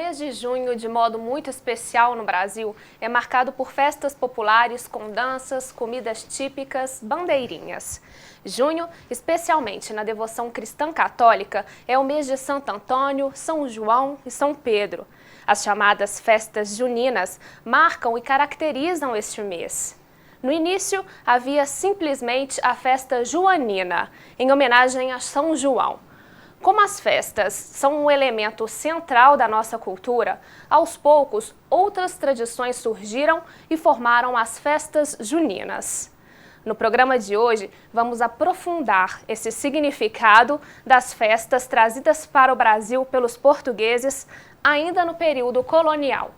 mês de junho, de modo muito especial no Brasil, é marcado por festas populares com danças, comidas típicas, bandeirinhas. Junho, especialmente na devoção cristã católica, é o mês de Santo Antônio, São João e São Pedro. As chamadas festas juninas marcam e caracterizam este mês. No início, havia simplesmente a festa joanina, em homenagem a São João. Como as festas são um elemento central da nossa cultura, aos poucos outras tradições surgiram e formaram as festas juninas. No programa de hoje, vamos aprofundar esse significado das festas trazidas para o Brasil pelos portugueses ainda no período colonial.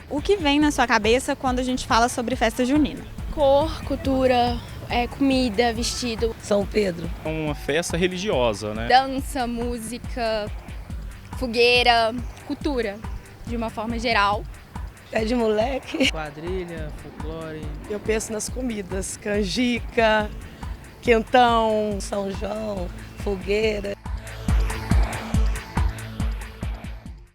O que vem na sua cabeça quando a gente fala sobre festa junina? Cor, cultura, comida, vestido. São Pedro. É uma festa religiosa, né? Dança, música, fogueira, cultura, de uma forma geral. Pé de moleque. Quadrilha, folclore. Eu penso nas comidas, canjica, quentão, São João, fogueira.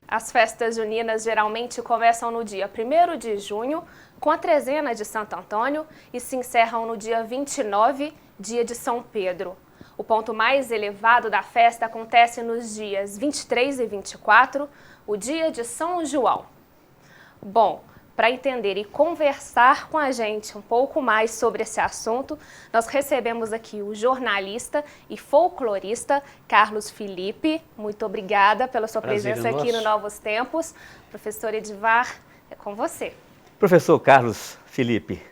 As festas juninas geralmente começam no dia 1º de junho, com a trezena de Santo Antônio, e se encerram no dia 29, dia de São Pedro. O ponto mais elevado da festa acontece nos dias 23 e 24, o dia de São João. Bom, para entender e conversar com a gente um pouco mais sobre esse assunto, nós recebemos aqui o jornalista e folclorista Carlos Felipe. Muito obrigada pela sua presença aqui no Novos Tempos. Professor Edivar, é com você. Professor Carlos Felipe,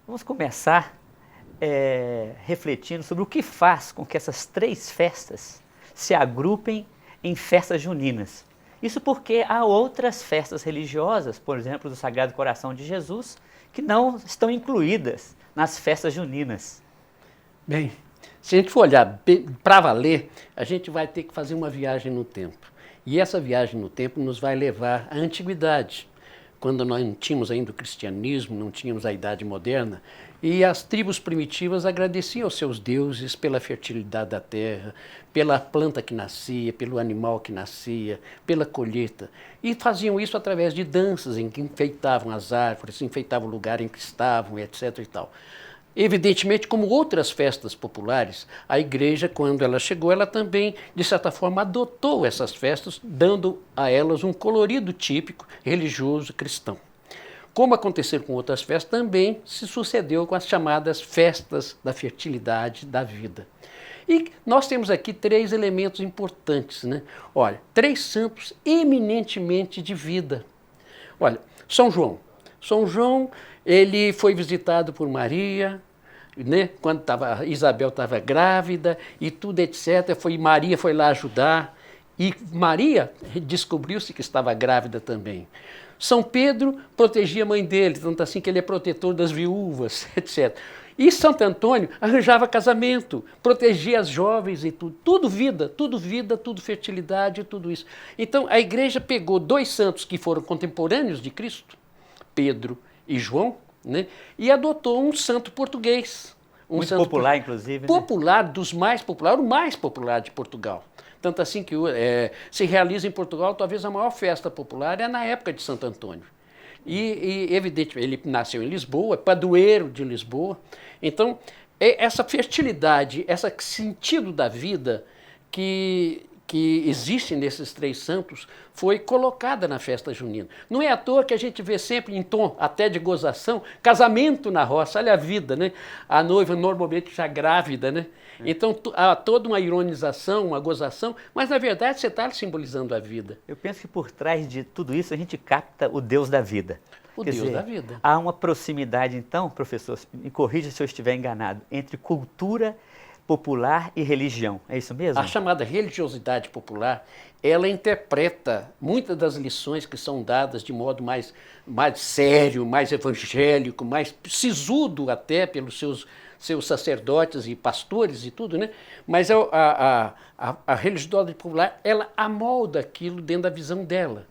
vamos começar refletindo sobre o que faz com que essas três festas se agrupem em festas juninas. Isso porque há outras festas religiosas, por exemplo, do Sagrado Coração de Jesus, que não estão incluídas nas festas juninas. Bem, se a gente for olhar para valer, a gente vai ter que fazer uma viagem no tempo. E essa viagem no tempo nos vai levar à antiguidade, quando nós não tínhamos ainda o cristianismo, não tínhamos a Idade Moderna, e as tribos primitivas agradeciam aos seus deuses pela fertilidade da terra, pela planta que nascia, pelo animal que nascia, pela colheita. E faziam isso através de danças em que enfeitavam as árvores, enfeitavam o lugar em que estavam, etc. e tal. Evidentemente, como outras festas populares, a igreja, quando ela chegou, ela também, de certa forma, adotou essas festas, dando a elas um colorido típico religioso cristão. Como aconteceu com outras festas, também se sucedeu com as chamadas festas da fertilidade da vida. E nós temos aqui três elementos importantes, né? Olha, três santos eminentemente de vida. Olha, São João. São João, ele foi visitado por Maria, né? Quando Isabel estava grávida e tudo, etc. Maria foi lá ajudar e Maria descobriu-se que estava grávida também. São Pedro protegia a mãe dele, tanto assim que ele é protetor das viúvas, etc. E Santo Antônio arranjava casamento, protegia as jovens e tudo. Tudo vida, tudo fertilidade, tudo isso. Então a igreja pegou dois santos que foram contemporâneos de Cristo, Pedro e João, né, e adotou um santo português. Muito popular, inclusive. Popular, dos mais populares, o mais popular de Portugal. Tanto assim que se realiza em Portugal, talvez a maior festa popular é na época de Santo Antônio. E evidentemente, ele nasceu em Lisboa, padroeiro de Lisboa. Então, essa fertilidade, esse sentido da vida que existe nesses três santos foi colocada na festa junina. Não é à toa que a gente vê sempre em tom até de gozação, casamento na roça, olha a vida, né? A noiva normalmente já grávida, né? Então há toda uma ironização, uma gozação, mas na verdade você está simbolizando a vida. Eu penso que por trás de tudo isso a gente capta o Deus da vida. Quer dizer, da vida. Há uma proximidade então, professor, me corrija se eu estiver enganado, entre cultura popular e religião, é isso mesmo? A chamada religiosidade popular, ela interpreta muitas das lições que são dadas de modo mais sério, mais evangélico, mais sisudo até pelos seus sacerdotes e pastores e tudo, né? Mas a religiosidade popular, ela amolda aquilo dentro da visão dela.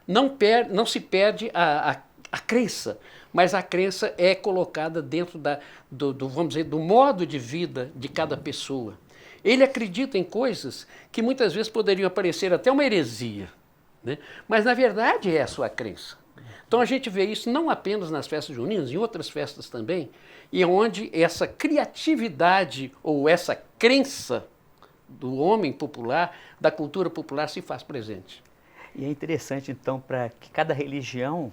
Não se perde a crença, mas a crença é colocada dentro vamos dizer, do modo de vida de cada pessoa. Ele acredita em coisas que muitas vezes poderiam parecer até uma heresia, né? Mas na verdade é a sua crença. Então a gente vê isso não apenas nas festas juninas, em outras festas também, e onde essa criatividade ou essa crença do homem popular, da cultura popular se faz presente. E é interessante, então, para que cada religião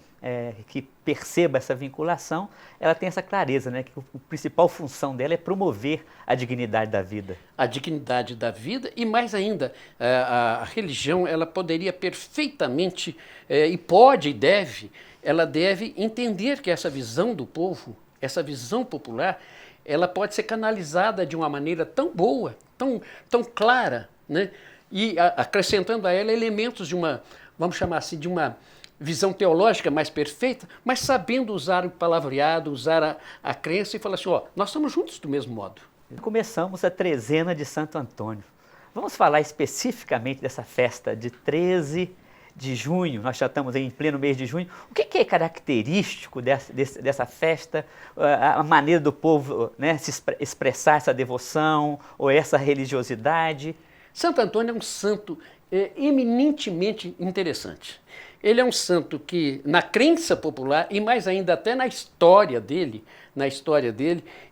que perceba essa vinculação, ela tem essa clareza, né? Que a principal função dela é promover a dignidade da vida. A dignidade da vida e, mais ainda, a religião ela poderia perfeitamente, e pode e deve, ela deve entender que essa visão do povo, essa visão popular, ela pode ser canalizada de uma maneira tão boa, tão clara, né? E acrescentando a ela elementos de uma, vamos chamar assim, de uma visão teológica mais perfeita, mas sabendo usar o palavreado, usar a crença e falar assim, ó, nós estamos juntos do mesmo modo. Começamos a trezena de Santo Antônio. Vamos falar especificamente dessa festa de 13 de junho, nós já estamos em pleno mês de junho. O que é característico dessa festa, a maneira do povo, né, se expressar essa devoção ou essa religiosidade? Santo Antônio é um santo eminentemente interessante. Ele é um santo que, na crença popular, e mais ainda até na história dele,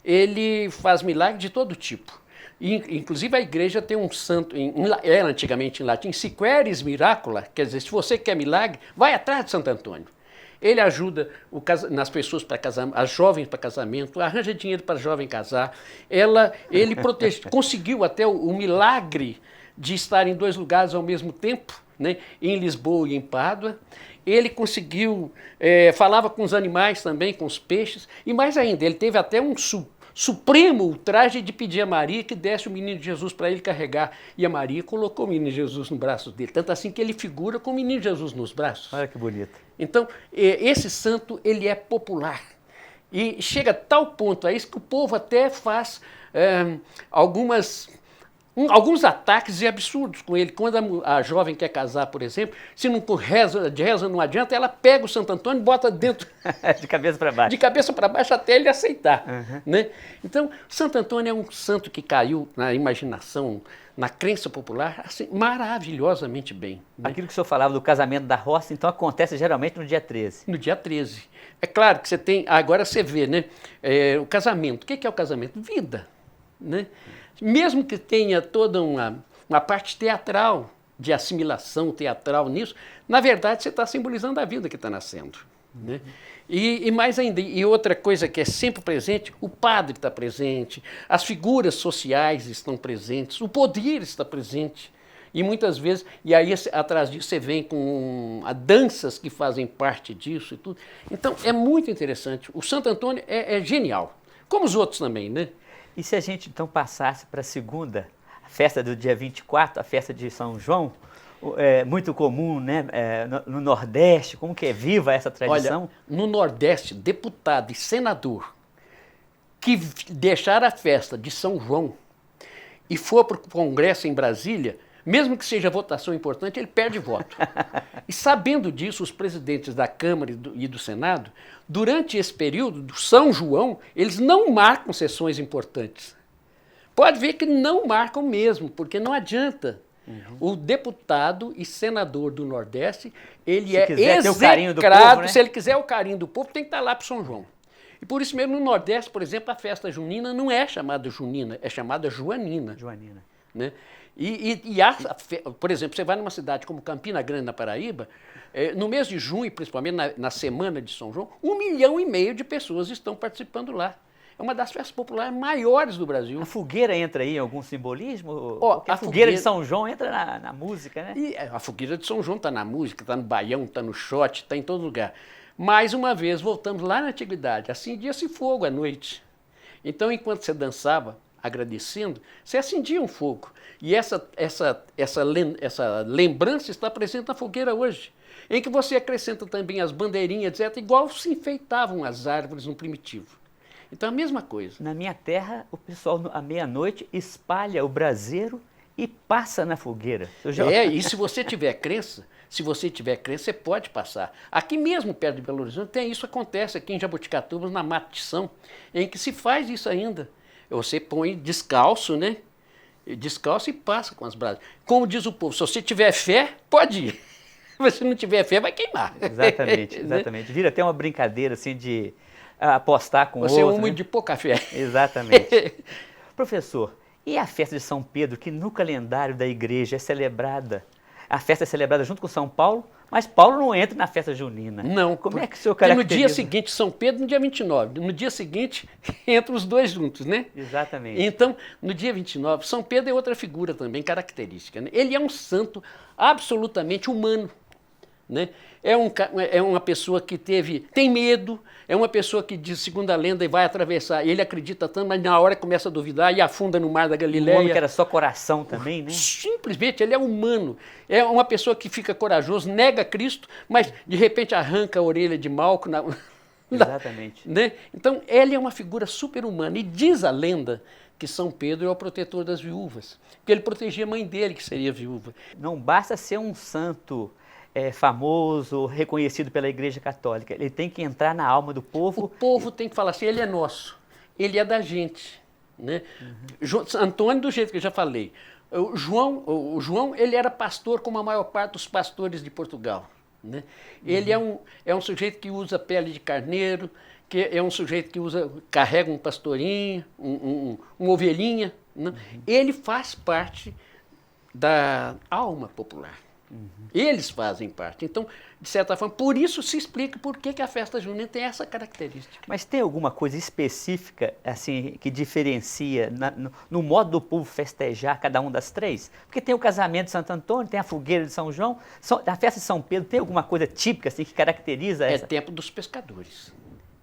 ele faz milagres de todo tipo. Inclusive a igreja tem um santo, era antigamente em latim, si queris miracula, quer dizer, se você quer milagre, vai atrás de Santo Antônio. Ele ajuda nas pessoas para casamento, as jovens para casamento, arranja dinheiro para jovem casar. Ele conseguiu até o milagre de estar em 2 lugares ao mesmo tempo, né, em Lisboa e em Pádua. Ele conseguiu, falava com os animais também, com os peixes, e mais ainda, ele teve até um supremo ultraje de pedir a Maria que desse o menino Jesus para ele carregar. E a Maria colocou o menino Jesus no braço dele, tanto assim que ele figura com o menino Jesus nos braços. Olha que bonito. Então, esse santo, ele é popular. E chega a tal ponto a isso que o povo até faz alguns ataques e absurdos com ele. Quando a jovem quer casar, por exemplo, se não reza não adianta, ela pega o Santo Antônio e bota dentro. De cabeça para baixo. De cabeça para baixo até ele aceitar. Uhum. Né? Então, Santo Antônio é um santo que caiu na imaginação, na crença popular, assim, maravilhosamente bem. Né? Aquilo que o senhor falava do casamento da roça, então acontece geralmente no dia 13. No dia 13. É claro que você tem, agora você vê, né? O casamento. O que é o casamento? Vida. Né? Mesmo que tenha toda uma parte teatral, de assimilação teatral nisso, na verdade você está simbolizando a vida que está nascendo. Né? E mais ainda, e outra coisa que é sempre presente, o padre está presente, as figuras sociais estão presentes, o poder está presente. E muitas vezes, e aí atrás disso você vem com danças que fazem parte disso e tudo. Então é muito interessante. O Santo Antônio é genial, como os outros também, né? E se a gente então passasse para a segunda, a festa do dia 24, a festa de São João, muito comum, né? No Nordeste, como que é viva essa tradição? Olha, no Nordeste, deputado e senador que deixar a festa de São João e for para o Congresso em Brasília, mesmo que seja votação importante, ele perde voto. E sabendo disso, os presidentes da Câmara e do Senado, durante esse período do São João, eles não marcam sessões importantes. Pode ver que não marcam mesmo, porque não adianta. O deputado e senador do Nordeste, ele é execrado, se ele quiser o carinho do povo, tem que estar lá para o São João. E por isso mesmo no Nordeste, por exemplo, a festa junina não é chamada junina, é chamada joanina. Joanina. Né? Por exemplo, você vai numa cidade como Campina Grande, na Paraíba, no mês de junho, principalmente na semana de São João, 1,5 milhão de pessoas estão participando lá. É uma das festas populares maiores do Brasil. A fogueira entra aí em algum simbolismo? Porque a fogueira de São João entra na música, né? E a fogueira de São João está na música, está no baião, está no shot, está em todo lugar. Mais uma vez, voltamos lá na antiguidade, acendia-se fogo à noite. Então, enquanto você dançava, agradecendo, você acendia um fogo. E essa lembrança está presente na fogueira hoje, em que você acrescenta também as bandeirinhas, etc., igual se enfeitavam as árvores no primitivo. Então, a mesma coisa. Na minha terra, o pessoal, à meia-noite, espalha o braseiro e passa na fogueira. E se você tiver crença, você pode passar. Aqui mesmo, perto de Belo Horizonte, isso acontece aqui em Jaboticatubas, na Mata de São, em que se faz isso ainda. Você põe descalço, né? descalço e passa com as brasas. Como diz o povo, se você tiver fé, pode ir. Se não tiver fé, vai queimar. Exatamente, exatamente. Vira até uma brincadeira assim de apostar com o outro. Você é um homem de pouca fé. Exatamente. Professor, e a festa de São Pedro, que no calendário da igreja é celebrada? A festa é celebrada junto com São Paulo, mas Paulo não entra na festa junina. Não. Como é que o senhor Porque caracteriza? no dia seguinte, São Pedro, no dia 29. No dia seguinte, entram os dois juntos, né? Exatamente. Então, no dia 29, São Pedro é outra figura também característica, né? Ele é um santo absolutamente humano, né? É uma pessoa que tem medo, é uma pessoa que, diz, segundo a lenda, vai atravessar. Ele acredita tanto, mas na hora começa a duvidar e afunda no mar da Galileia. Um homem que era só coração também, né? Simplesmente, ele é humano. É uma pessoa que fica corajoso, nega Cristo, mas de repente arranca a orelha de Malco. Exatamente. Né? Então, ele é uma figura super-humana. E diz a lenda que São Pedro é o protetor das viúvas, porque ele protegia a mãe dele, que seria viúva. Não basta ser um santo famoso, reconhecido pela Igreja Católica. Ele tem que entrar na alma do povo. O povo tem que falar assim, ele é nosso, ele é da gente. Né? Antônio, do jeito que eu já falei. O João, ele era pastor como a maior parte dos pastores de Portugal. Né? Ele é um sujeito que usa pele de carneiro, que é um sujeito que carrega um pastorinho, uma ovelhinha. Né? Ele faz parte da alma popular. Eles fazem parte. Então, de certa forma, por isso se explica por que a festa junina tem essa característica. Mas tem alguma coisa específica assim que diferencia no modo do povo festejar cada um das três? Porque tem o casamento de Santo Antônio, tem a fogueira de São João, a festa de São Pedro, tem alguma coisa típica assim que caracteriza essa? É tempo dos pescadores.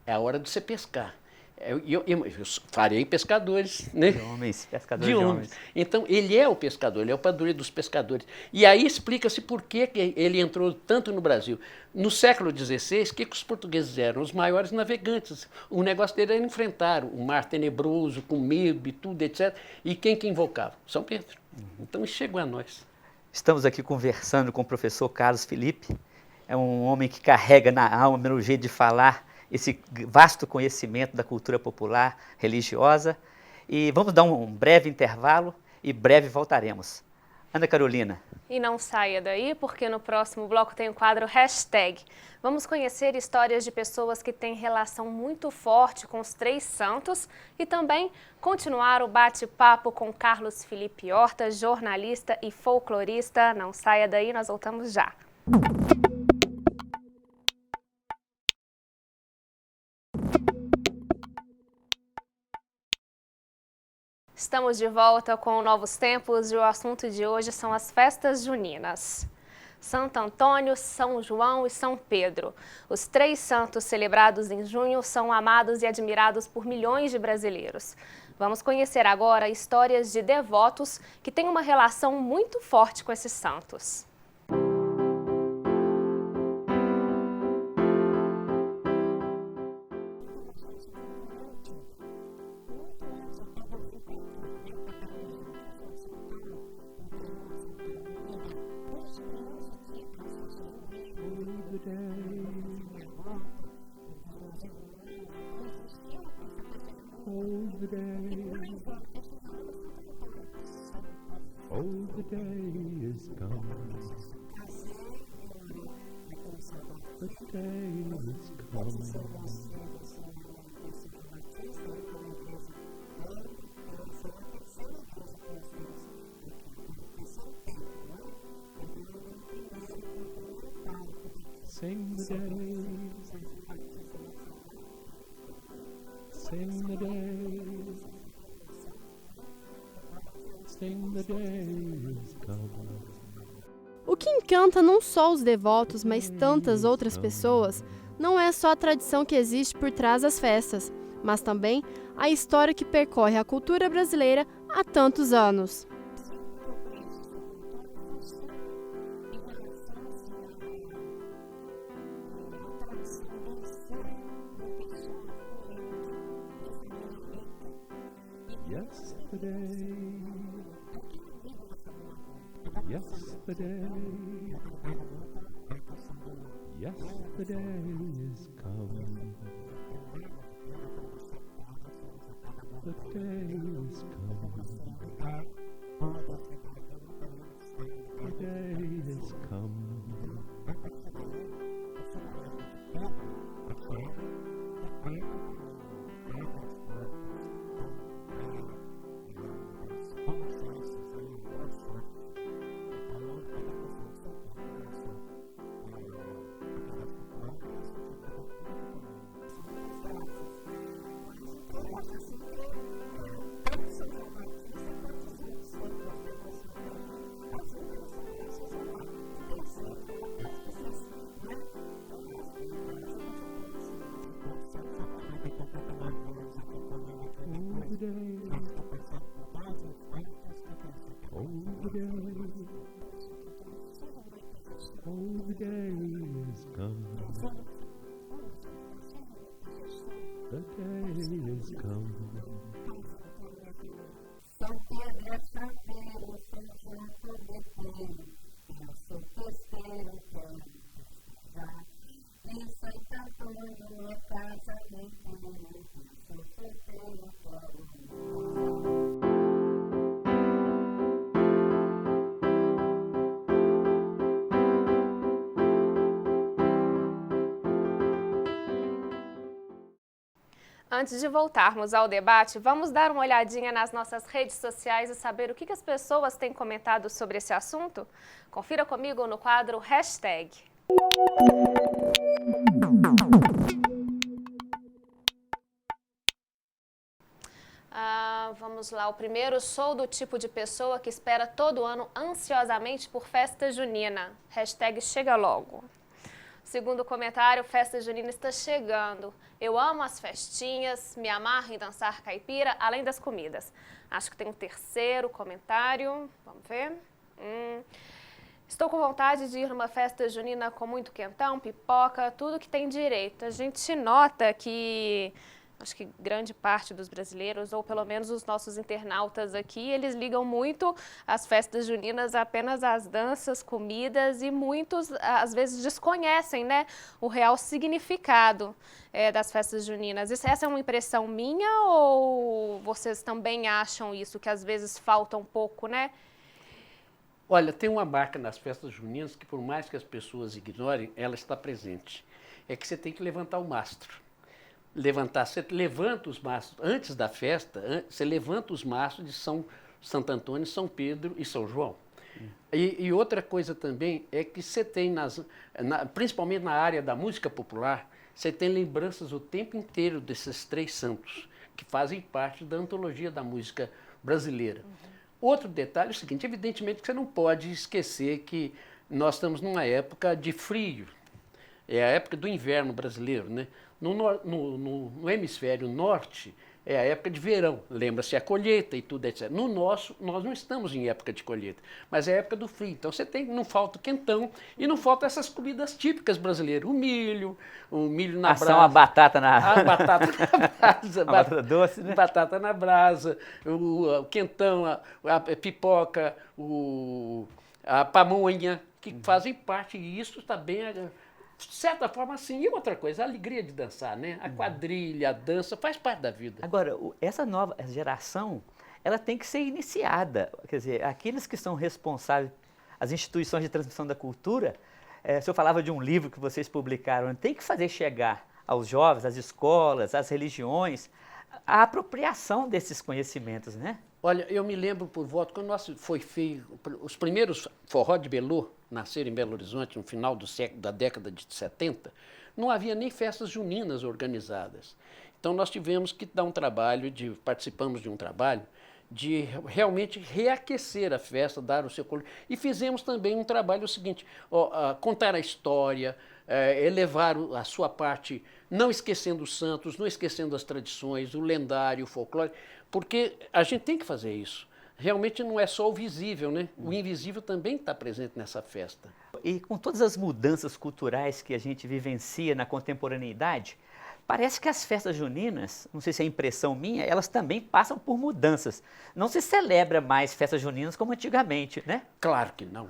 É a hora de você pescar. Eu farei pescadores, né? De homens, pescadores de homens. Então, ele é o pescador, ele é o padroeiro dos pescadores. E aí explica-se por que ele entrou tanto no Brasil. No século XVI, o que os portugueses eram? Os maiores navegantes. O negócio dele era enfrentar o mar tenebroso, com medo e tudo, etc. E quem que invocava? São Pedro. Então, isso chegou a nós. Estamos aqui conversando com o professor Carlos Felipe. É um homem que carrega na alma, pelo jeito de falar, esse vasto conhecimento da cultura popular, religiosa. E vamos dar um breve intervalo e breve voltaremos. Ana Carolina. E não saia daí, porque no próximo bloco tem o quadro Hashtag. Vamos conhecer histórias de pessoas que têm relação muito forte com os três santos e também continuar o bate-papo com Carlos Felipe Horta, jornalista e folclorista. Não saia daí, nós voltamos já. Estamos de volta com Novos Tempos e o assunto de hoje são as festas juninas. Santo Antônio, São João e São Pedro. Os três santos celebrados em junho são amados e admirados por milhões de brasileiros. Vamos conhecer agora histórias de devotos que têm uma relação muito forte com esses santos. Oh, the day is come. The day is come. Sing the day. Sing the day. Sing the day is come. O que encanta não só os devotos, mas tantas outras pessoas, não é só a tradição que existe por trás das festas, mas também a história que percorre a cultura brasileira há tantos anos. Yesterday is come. The day is come. the day is come. São Pedro é santeiro, São João fogueteiro, eu sou festeiro, quero casar. Em Santo Antônio é casamento, eu sou festeiro, quero. Antes de voltarmos ao debate, vamos dar uma olhadinha nas nossas redes sociais e saber o que as pessoas têm comentado sobre esse assunto? Confira comigo no quadro Hashtag. Vamos lá, o primeiro: sou do tipo de pessoa que espera todo ano ansiosamente por festa junina. Hashtag chega logo. Segundo comentário: festa junina está chegando. Eu amo as festinhas, me amarro em dançar caipira, além das comidas. Acho que tem um terceiro comentário. Vamos ver. Estou com vontade de ir numa festa junina com muito quentão, pipoca, tudo que tem direito. A gente nota que, acho que grande parte dos brasileiros, ou pelo menos os nossos internautas aqui, eles ligam muito as festas juninas apenas às danças, comidas, e muitos, às vezes, desconhecem, né, o real significado das festas juninas. Essa é uma impressão minha ou vocês também acham isso, que às vezes falta um pouco, né? Olha, tem uma marca nas festas juninas que, por mais que as pessoas ignorem, ela está presente. É que você tem que levantar o mastro. Você levanta os mastros, antes da festa, você levanta os mastros de Santo Antônio, São Pedro e São João. E outra coisa também é que você tem, principalmente na área da música popular, você tem lembranças o tempo inteiro desses três santos, que fazem parte da antologia da música brasileira. Outro detalhe é o seguinte: evidentemente que você não pode esquecer que nós estamos numa época de frio, é a época do inverno brasileiro, né? No hemisfério norte é a época de verão, lembra-se a colheita e tudo, etc. No nosso, nós não estamos em época de colheita, mas é a época do frio. Então não falta o quentão e não falta essas comidas típicas brasileiras, o milho na brasa. A batata na brasa. A batata doce, né? Batata na brasa, o quentão, a pipoca, a pamonha, que fazem parte, e isso também de certa forma, sim. E outra coisa, a alegria de dançar, né? A quadrilha, a dança, faz parte da vida. Agora, essa nova geração, ela tem que ser iniciada. Quer dizer, aqueles que são responsáveis, as instituições de transmissão da cultura, se eu falava de um livro que vocês publicaram, tem que fazer chegar aos jovens, às escolas, às religiões, a apropriação desses conhecimentos, né? Olha, eu me lembro por volta, quando foi feito, os primeiros forró de Belô nasceram em Belo Horizonte no final da década de 70, não havia nem festas juninas organizadas. Então nós tivemos que dar participamos de um trabalho de realmente reaquecer a festa, dar o seu colorido. E fizemos também um trabalho seguinte: contar a história, elevar a sua parte, não esquecendo os santos, não esquecendo as tradições, o lendário, o folclore, porque a gente tem que fazer isso. Realmente não é só o visível, né? O invisível também está presente nessa festa. E com todas as mudanças culturais que a gente vivencia na contemporaneidade, parece que as festas juninas, não sei se é impressão minha, elas também passam por mudanças. Não se celebra mais festas juninas como antigamente, né? Claro que não.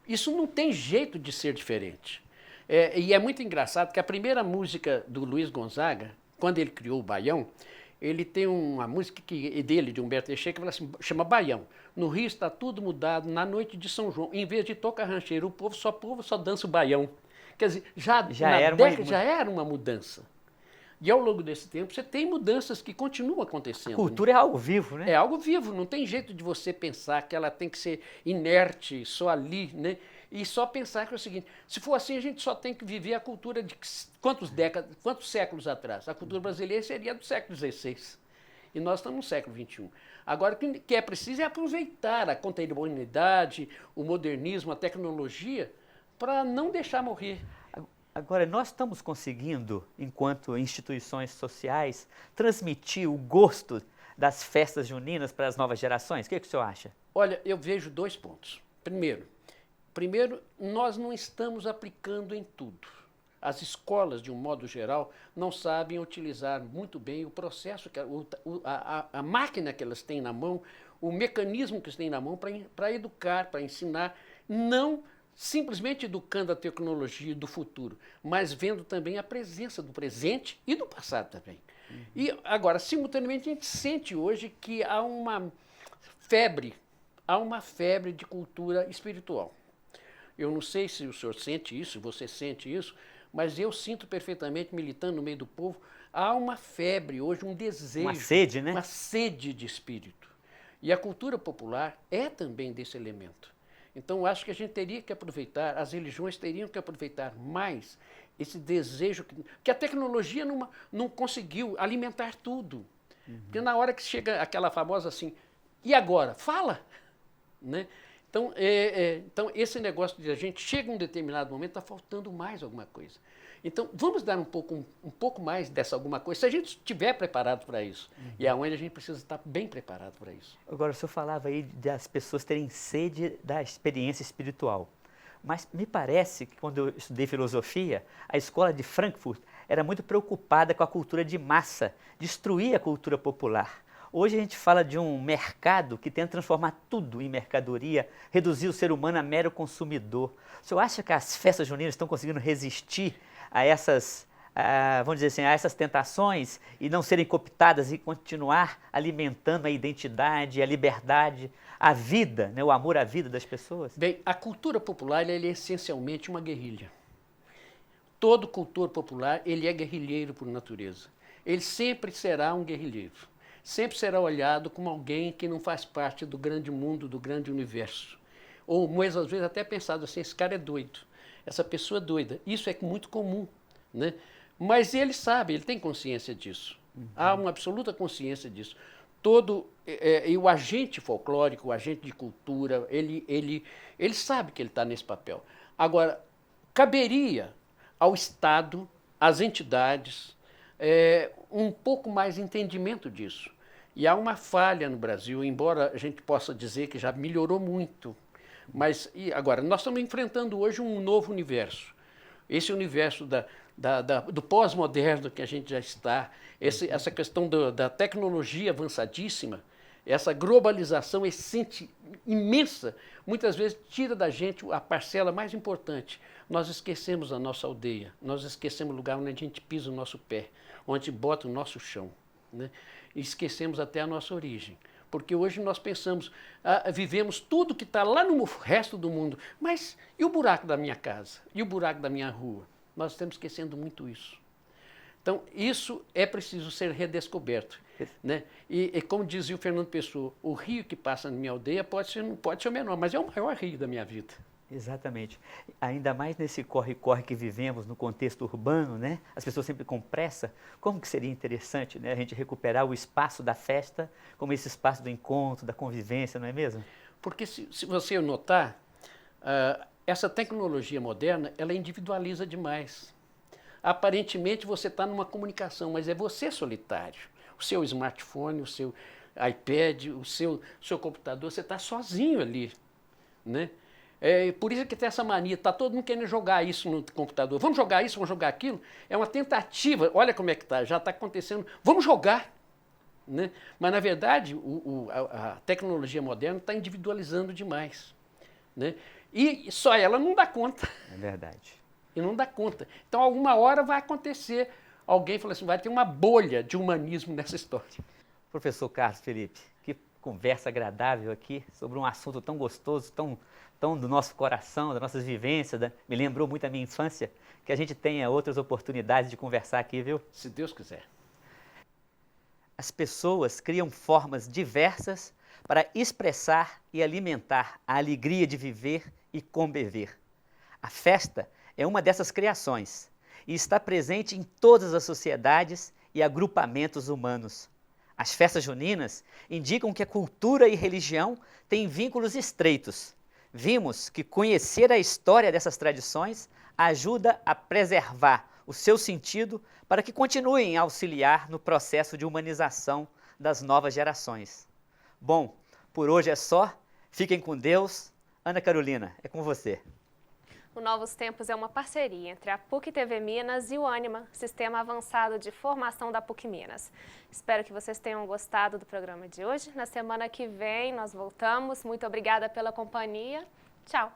Isso não tem jeito de ser diferente. E é muito engraçado que a primeira música do Luiz Gonzaga, quando ele criou o Baião, ele tem uma música dele, de Humberto Teixeira, que assim, chama Baião. No Rio está tudo mudado, na noite de São João, em vez de tocar rancheiro, o povo só dança o baião. Quer dizer, já era uma mudança. E ao longo desse tempo, você tem mudanças que continuam acontecendo. A cultura é algo vivo, né? É algo vivo, não tem jeito de você pensar que ela tem que ser inerte, só ali, né? E só pensar que é o seguinte: se for assim, a gente só tem que viver a cultura de quantos séculos atrás? A cultura brasileira seria do século XVI. E nós estamos no século XXI. Agora, o que é preciso é aproveitar a contemporaneidade, o modernismo, a tecnologia, para não deixar morrer. Agora, nós estamos conseguindo, enquanto instituições sociais, transmitir o gosto das festas juninas para as novas gerações? O que o senhor acha? Olha, eu vejo 2 pontos. Primeiro, nós não estamos aplicando em tudo. As escolas, de um modo geral, não sabem utilizar muito bem o processo, a máquina que elas têm na mão, o mecanismo que eles têm na mão para educar, para ensinar, não simplesmente educando a tecnologia do futuro, mas vendo também a presença do presente e do passado também. E agora, simultaneamente, a gente sente hoje que há uma febre de cultura espiritual. Eu não sei se o senhor sente isso, você sente isso, mas eu sinto perfeitamente, militando no meio do povo, há uma febre hoje, um desejo. Uma sede, né? Uma sede de espírito. E a cultura popular é também desse elemento. Então, eu acho que a gente teria que aproveitar, as religiões teriam que aproveitar mais esse desejo, que a tecnologia não conseguiu alimentar tudo. Porque na hora que chega aquela famosa assim, e agora? Fala! Né? Então, esse negócio de a gente chega a um determinado momento, está faltando mais alguma coisa. Então, vamos dar um pouco mais dessa alguma coisa, se a gente estiver preparado para isso. E é onde a gente precisa estar bem preparado para isso. Agora, o senhor falava aí das pessoas terem sede da experiência espiritual. Mas me parece que quando eu estudei filosofia, a escola de Frankfurt era muito preocupada com a cultura de massa, destruir a cultura popular. Hoje a gente fala de um mercado que tenta transformar tudo em mercadoria, reduzir o ser humano a mero consumidor. O senhor acha que as festas juninas estão conseguindo resistir a essas, vamos dizer assim, a essas tentações e não serem cooptadas e continuar alimentando a identidade, a liberdade, a vida, né, o amor à vida das pessoas? Bem, a cultura popular ele é essencialmente uma guerrilha. Todo cultor popular ele é guerrilheiro por natureza. Ele sempre será um guerrilheiro. Sempre será olhado como alguém que não faz parte do grande mundo, do grande universo. Ou, muitas vezes, até pensado assim, esse cara é doido, essa pessoa é doida. Isso é muito comum, né? Mas ele sabe, ele tem consciência disso. Há uma absoluta consciência disso. E o agente folclórico, o agente de cultura, ele sabe que ele está nesse papel. Agora, caberia ao Estado, às entidades, um pouco mais entendimento disso. E há uma falha no Brasil, embora a gente possa dizer que já melhorou muito. Mas agora, nós estamos enfrentando hoje um novo universo. Esse universo do pós-moderno que a gente já está, essa questão da tecnologia avançadíssima, essa globalização imensa, muitas vezes tira da gente a parcela mais importante. Nós esquecemos a nossa aldeia, nós esquecemos o lugar onde a gente pisa o nosso pé, onde bota o nosso chão, né? E esquecemos até a nossa origem. Porque hoje nós pensamos, vivemos tudo que está lá no resto do mundo, mas e o buraco da minha casa? E o buraco da minha rua? Nós estamos esquecendo muito isso. Então, isso é preciso ser redescoberto, né? E como dizia o Fernando Pessoa, o rio que passa na minha aldeia não pode ser o menor, mas é o maior rio da minha vida. Exatamente. Ainda mais nesse corre-corre que vivemos no contexto urbano, né? As pessoas sempre com pressa. Como que seria interessante, né, a gente recuperar o espaço da festa como esse espaço do encontro, da convivência, não é mesmo? Porque se você notar, essa tecnologia moderna, ela individualiza demais. Aparentemente você está numa comunicação, mas é você solitário. O seu smartphone, o seu iPad, o seu computador, você está sozinho ali, né? Por isso que tem essa mania, está todo mundo querendo jogar isso no computador. Vamos jogar isso, vamos jogar aquilo. É uma tentativa, olha como é que está, já está acontecendo, vamos jogar. Né? Mas, na verdade, a tecnologia moderna está individualizando demais. Né? E só ela não dá conta. É verdade. E não dá conta. Então, alguma hora vai acontecer, alguém fala assim, vai ter uma bolha de humanismo nessa história. Professor Carlos Felipe, que conversa agradável aqui sobre um assunto tão gostoso, tão do nosso coração, das nossas vivências, me lembrou muito a minha infância, que a gente tenha outras oportunidades de conversar aqui, viu? Se Deus quiser. As pessoas criam formas diversas para expressar e alimentar a alegria de viver e conviver. A festa é uma dessas criações e está presente em todas as sociedades e agrupamentos humanos. As festas juninas indicam que a cultura e religião têm vínculos estreitos. Vimos que conhecer a história dessas tradições ajuda a preservar o seu sentido para que continuem a auxiliar no processo de humanização das novas gerações. Bom, por hoje é só. Fiquem com Deus. Ana Carolina, é com você. O Novos Tempos é uma parceria entre a PUC TV Minas e o Ânima, Sistema Avançado de Formação da PUC Minas. Espero que vocês tenham gostado do programa de hoje. Na semana que vem nós voltamos. Muito obrigada pela companhia. Tchau!